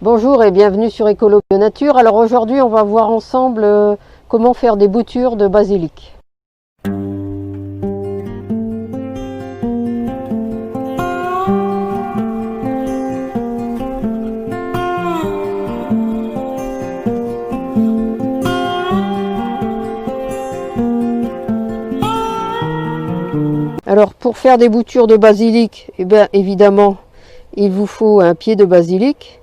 Bonjour et bienvenue sur Écolo Bio Nature. Alors aujourd'hui on va voir ensemble comment faire des boutures de basilic. Alors pour faire des boutures de basilic, eh bien évidemment il vous faut un pied de basilic.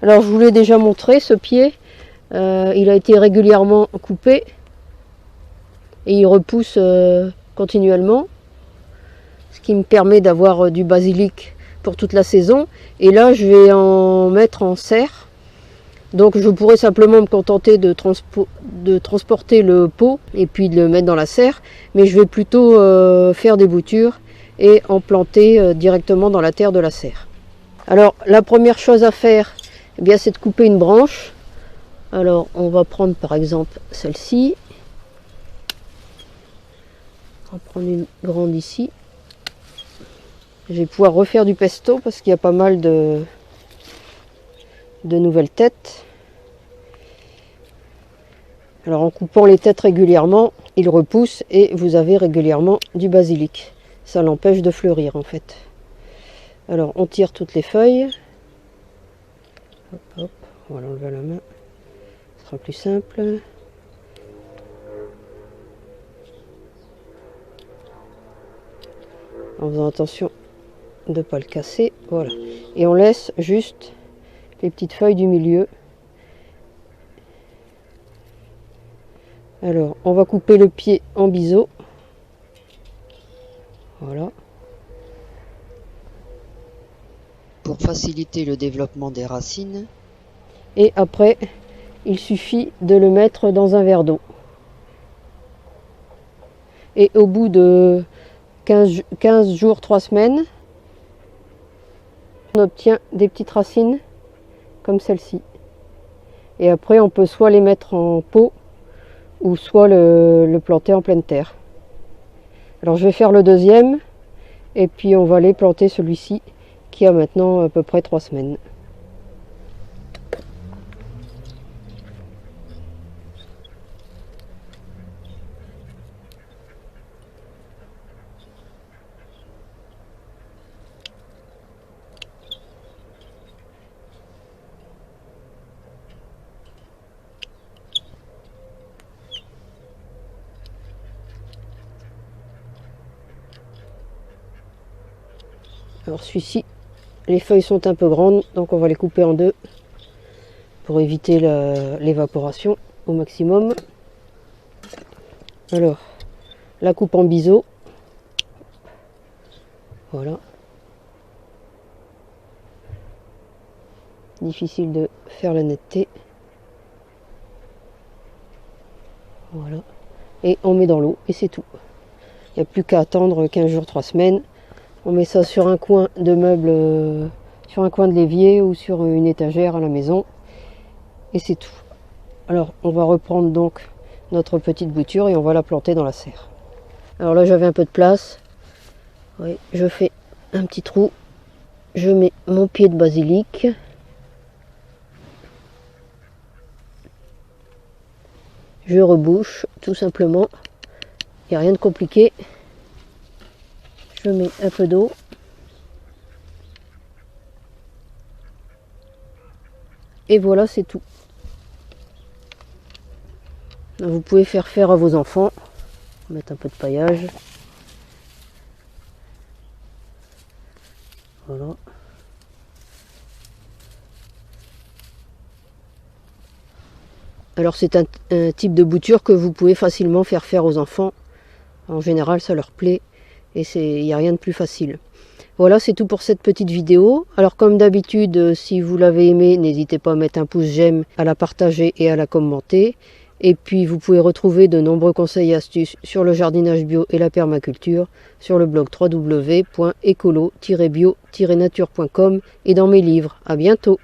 Alors je vous l'ai déjà montré, ce pied, il a été régulièrement coupé et il repousse continuellement, ce qui me permet d'avoir du basilic pour toute la saison. Et là je vais en mettre en serre, donc je pourrais simplement me contenter de transporter le pot et puis de le mettre dans la serre, mais je vais plutôt faire des boutures et en planter directement dans la terre de la serre. Alors la première chose à faire, eh bien, c'est de couper une branche. Alors on va prendre par exemple celle-ci. On va prendre une grande ici. Je vais pouvoir refaire du pesto parce qu'il y a pas mal de nouvelles têtes. Alors en coupant les têtes régulièrement, il repousse et vous avez régulièrement du basilic. Ça l'empêche de fleurir en fait. Alors on tire toutes les feuilles. Hop, hop, on va l'enlever à la main, ce sera plus simple. En faisant attention de ne pas le casser, voilà. Et on laisse juste les petites feuilles du milieu. Alors, on va couper le pied en biseau. Voilà. Pour faciliter le développement des racines. Et après, il suffit de le mettre dans un verre d'eau. Et au bout de 15 jours, 3 semaines, on obtient des petites racines comme celle-ci. Et après, on peut soit les mettre en pot ou soit le planter en pleine terre. Alors je vais faire le deuxième et puis on va aller planter celui-ci qui a maintenant à peu près 3 semaines. Alors celui-ci, les feuilles sont un peu grandes, donc on va les couper en deux pour éviter l'évaporation au maximum. Alors, la coupe en biseau. Voilà. Difficile de faire la netteté. Voilà. Et on met dans l'eau et c'est tout. Il n'y a plus qu'à attendre 15 jours, 3 semaines. On met ça sur un coin de meuble, sur un coin de l'évier ou sur une étagère à la maison. Et c'est tout. Alors on va reprendre donc notre petite bouture et on va la planter dans la serre. Alors là j'avais un peu de place. Oui, je fais un petit trou. Je mets mon pied de basilic. Je rebouche tout simplement. Il n'y a rien de compliqué. Je mets un peu d'eau. Et voilà, c'est tout. Vous pouvez faire faire à vos enfants. Mettre un peu de paillage. Voilà. Alors c'est un type de bouture que vous pouvez facilement faire faire aux enfants. En général, ça leur plaît. Et il n'y a rien de plus facile. Voilà, c'est tout pour cette petite vidéo. Alors comme d'habitude, si vous l'avez aimé, n'hésitez pas à mettre un pouce j'aime, à la partager et à la commenter. Et puis vous pouvez retrouver de nombreux conseils et astuces sur le jardinage bio et la permaculture sur le blog www.écolo-bio-nature.com et dans mes livres. À bientôt.